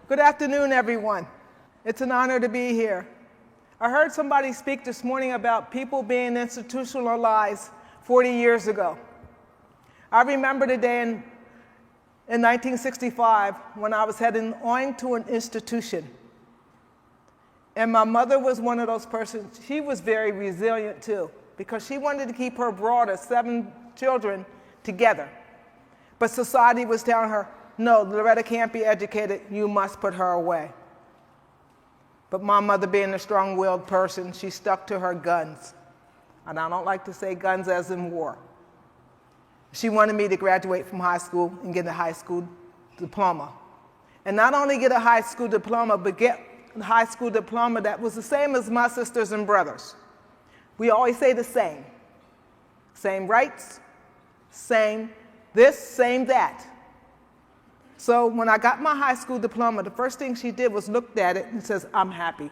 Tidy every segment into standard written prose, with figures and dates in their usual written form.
Good afternoon, everyone. It's an honor to be here. I heard somebody speak this morning about people being institutionalized 40 years ago. I remember the day in 1965 when I was heading on to an institution. And my mother was one of those persons. She was very resilient too, because she wanted to keep her broader 7 children together. But society was telling her, no, Loretta can't be educated, you must put her away. But my mother, being a strong-willed person, she stuck to her guns. And I don't like to say guns as in war. She wanted me to graduate from high school and get a high school diploma. And not only get a high school diploma, but get a high school diploma that was the same as my sisters and brothers. We always say the same. Same rights, same this, same that. So when I got my high school diploma, the first thing she did was looked at it and says, I'm happy.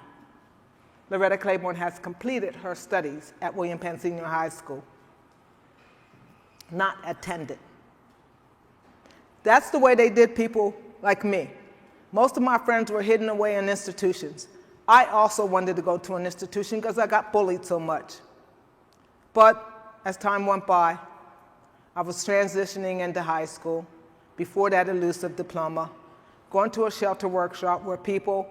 Loretta Claiborne has completed her studies at William Penn Senior High School. Not attended. That's the way they did people like me. Most of my friends were hidden away in institutions. I also wanted to go to an institution because I got bullied so much. But as time went by, I was transitioning into high school. Before that elusive diploma, going to a shelter workshop where people,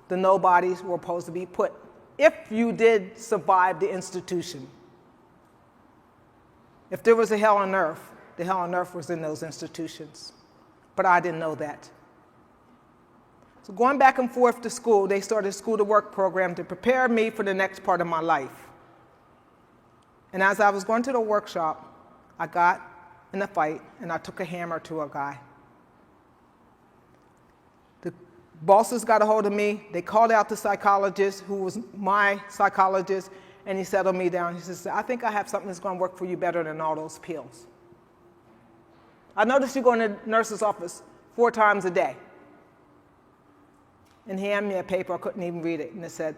the nobodies, were supposed to be put if you did survive the institution. If there was a hell on earth, the hell on earth was in those institutions. But I didn't know that. So going back and forth to school, they started a school-to-work program to prepare me for the next part of my life. And as I was going to the workshop, I got in a fight, and I took a hammer to a guy. The bosses got a hold of me. They called out the psychologist, who was my psychologist, and he settled me down. He says, I think I have something that's going to work for you better than all those pills. I noticed you go in the nurse's office 4 times a day. And he handed me a paper. I couldn't even read it, and it said,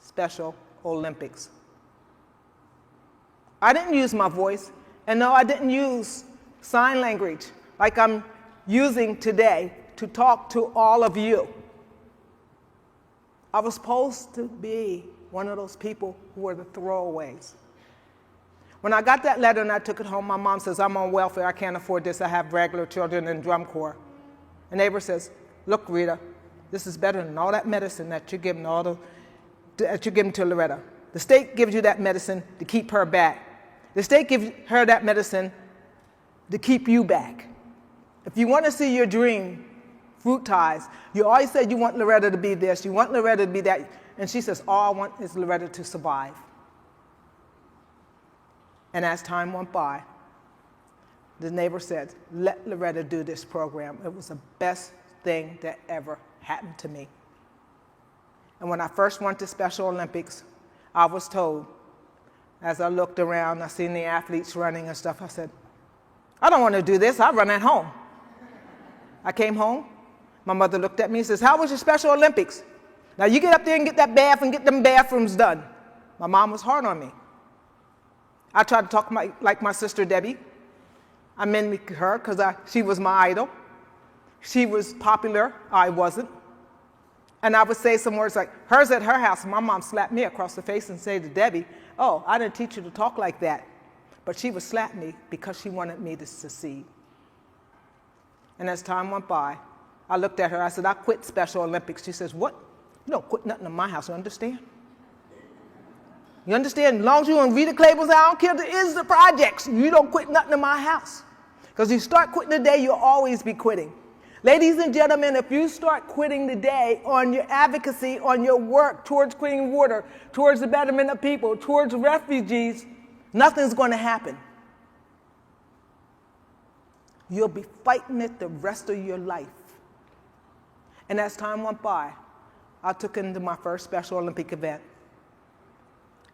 Special Olympics. I didn't use my voice. And no, I didn't use sign language like I'm using today to talk to all of you. I was supposed to be one of those people who were the throwaways. When I got that letter and I took it home, my mom says, I'm on welfare, I can't afford this, I have regular children in drum corps. A neighbor says, look, Rita, this is better than all that medicine that you're giving, that you're giving to Loretta. The state gives you that medicine to keep her back. The state gives her that medicine to keep you back. If you want to see your dream fruitize, you always said you want Loretta to be this, you want Loretta to be that, and she says, all I want is Loretta to survive. And as time went by, the neighbor said, let Loretta do this program. It was the best thing that ever happened to me. And when I first went to Special Olympics, I was told, as I looked around, I seen the athletes running and stuff, I said, I don't want to do this, I run at home. I came home, my mother looked at me and says, how was your Special Olympics? Now you get up there and get that bath and get them bathrooms done. My mom was hard on me. I tried to talk like my sister Debbie. I mimicked her because she was my idol. She was popular, I wasn't. And I would say some words like, hers at her house. My mom slapped me across the face and said to Debbie, oh, I didn't teach you to talk like that. But she would slap me because she wanted me to succeed. And as time went by, I looked at her, I said, I quit Special Olympics. She says, what? You don't quit nothing in my house, you understand? You understand? As long as you're in Rita Claiborne's, I don't care if there is the projects. You don't quit nothing in my house. Because you start quitting today, you'll always be quitting. Ladies and gentlemen, if you start quitting today on your advocacy, on your work towards clean water, towards the betterment of people, towards refugees, nothing's going to happen. You'll be fighting it the rest of your life. And as time went by, I took into my first Special Olympic event.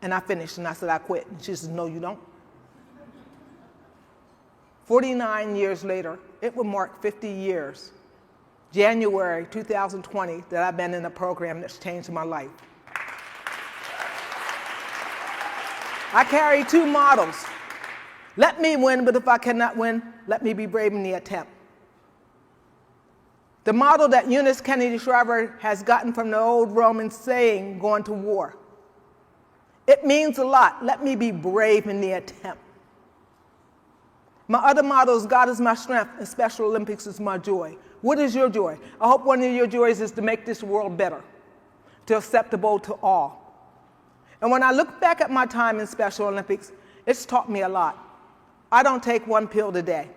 And I finished, and I said, I quit. And she said, no, you don't. 49 years later, it would mark 50 years, January 2020, that I've been in a program that's changed my life. I carry 2 models. Let me win, but if I cannot win, let me be brave in the attempt. The model that Eunice Kennedy Shriver has gotten from the old Roman saying, going to war. It means a lot. Let me be brave in the attempt. My other motto is God is my strength and Special Olympics is my joy. What is your joy? I hope one of your joys is to make this world better, to acceptable to all. And when I look back at my time in Special Olympics, it's taught me a lot. I don't take one pill a day.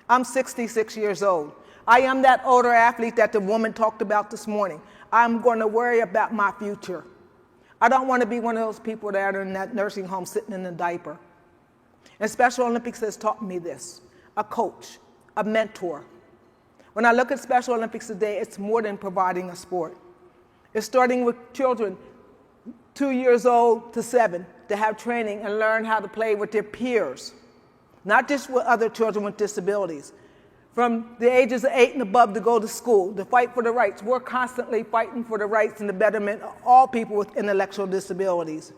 I'm 66 years old. I am that older athlete that the woman talked about this morning. I'm going to worry about my future. I don't want to be one of those people that are in that nursing home sitting in a diaper. And Special Olympics has taught me this, a coach, a mentor. When I look at Special Olympics today, it's more than providing a sport. It's starting with children 2 years old to 7 to have training and learn how to play with their peers, not just with other children with disabilities. From the ages of 8 and above to go to school, to fight for the rights. We're constantly fighting for the rights and the betterment of all people with intellectual disabilities.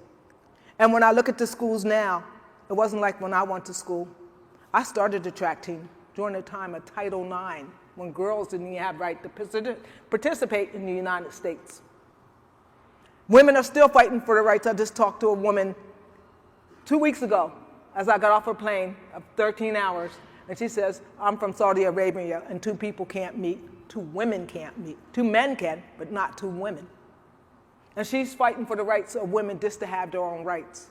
And when I look at the schools now, it wasn't like when I went to school. I started the track team during the time of Title IX, when girls didn't even have right to participate in the United States. Women are still fighting for the rights. I just talked to a woman 2 weeks ago as I got off a plane of 13 hours, and she says, I'm from Saudi Arabia, and 2 people can't meet, 2 women can't meet. 2 men can, but not 2 women. And she's fighting for the rights of women just to have their own rights.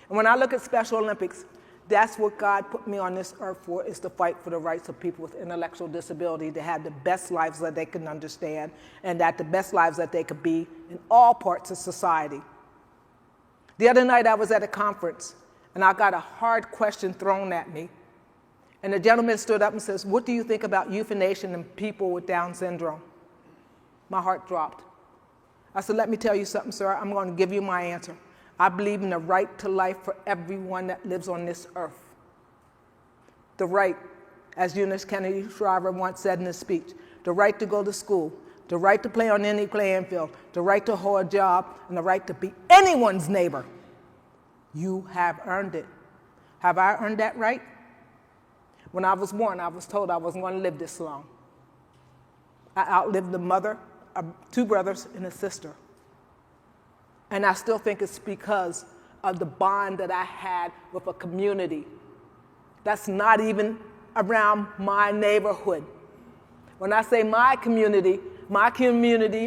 And when I look at Special Olympics, that's what God put me on this earth for, is to fight for the rights of people with intellectual disability, to have the best lives that they can understand, and that the best lives that they could be in all parts of society. The other night I was at a conference, and I got a hard question thrown at me. And the gentleman stood up and says, what do you think about euthanasia and people with Down syndrome? My heart dropped. I said, let me tell you something, sir. I'm going to give you my answer. I believe in the right to life for everyone that lives on this earth. The right, as Eunice Kennedy Shriver once said in a speech, the right to go to school, the right to play on any playing field, the right to hold a job, and the right to be anyone's neighbor. You have earned it. Have I earned that right? When I was born, I was told I wasn't going to live this long. I outlived a mother, 2 brothers, and a sister. And I still think it's because of the bond that I had with a community that's not even around my neighborhood. When I say my community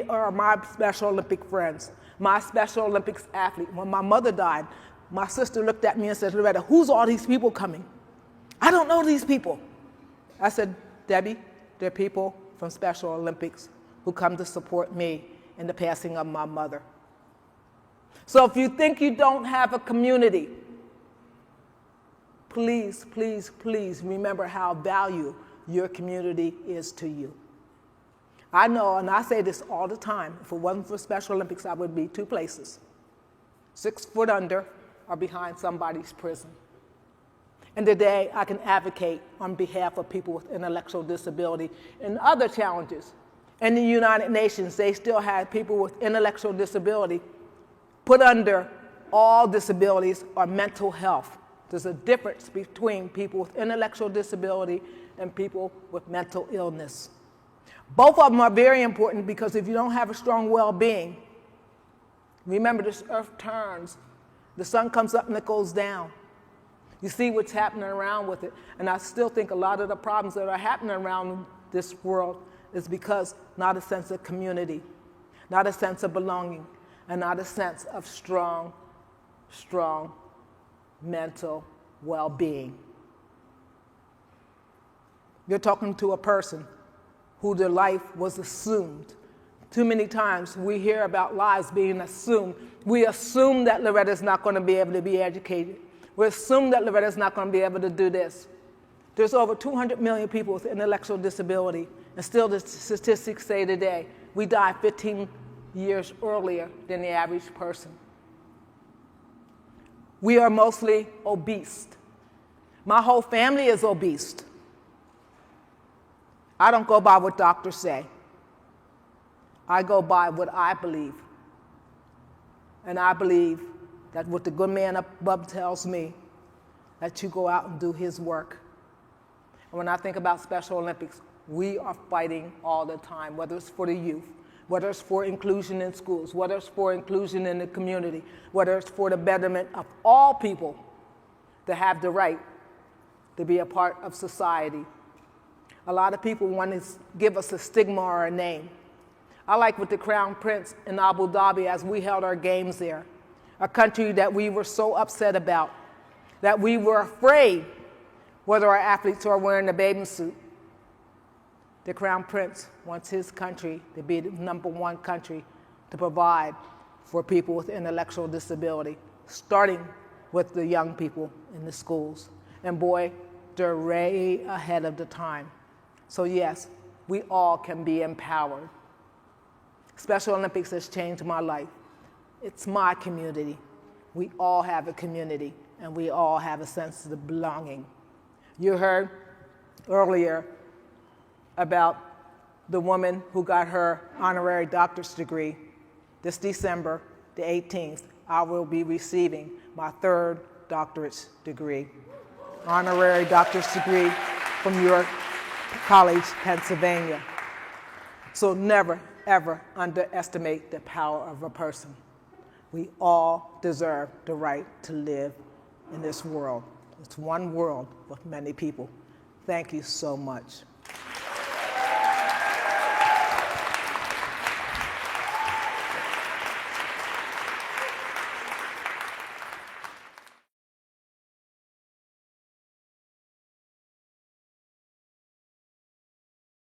are my Special Olympic friends, my Special Olympics athlete. When my mother died, my sister looked at me and said, Loretta, who's all these people coming? I don't know these people. I said, Debbie, they're people from Special Olympics who come to support me in the passing of my mother. So if you think you don't have a community, please, please, please remember how valuable your community is to you. I know, and I say this all the time, if it wasn't for Special Olympics, I would be 2 places, 6 foot under or behind somebody's prison. And today, I can advocate on behalf of people with intellectual disability and other challenges. In the United Nations, they still have people with intellectual disability put under all disabilities or mental health. There's a difference between people with intellectual disability and people with mental illness. Both of them are very important because if you don't have a strong well-being, remember this earth turns. The sun comes up and it goes down. You see what's happening around with it. And I still think a lot of the problems that are happening around this world is because not a sense of community, not a sense of belonging, and not a sense of strong mental well-being. You're talking to a person who their life was assumed. Too many times we hear about lives being assumed. We assume that Loretta's not going to be able to be educated. We assume that Loretta's not going to be able to do this. There's over 200 million people with intellectual disability, and still the statistics say today we die 15 years earlier than the average person. We are mostly obese. My whole family is obese. I don't go by what doctors say. I go by what I believe. And I believe that what the good man up above tells me, that you go out and do his work. And when I think about Special Olympics, We are fighting all the time, whether it's for the youth, whether it's for inclusion in schools, whether it's for inclusion in the community, whether it's for the betterment of all people to have the right to be a part of society. A lot of people want to give us a stigma or a name. I like with the Crown Prince in Abu Dhabi as we held our games there, a country that we were so upset about, that we were afraid whether our athletes are wearing a bathing suit. The Crown Prince wants his country to be the #1 country to provide for people with intellectual disability, starting with the young people in the schools. And boy, they're way ahead of the time. So yes, we all can be empowered. Special Olympics has changed my life. It's my community. We all have a community, and we all have a sense of belonging. You heard earlier about the woman who got her honorary doctor's degree. This December, the 18th, I will be receiving my 3rd doctorate degree, honorary doctor's degree from York College, Pennsylvania. So never, ever underestimate the power of a person. We all deserve the right to live in this world. It's one world with many people. Thank you so much.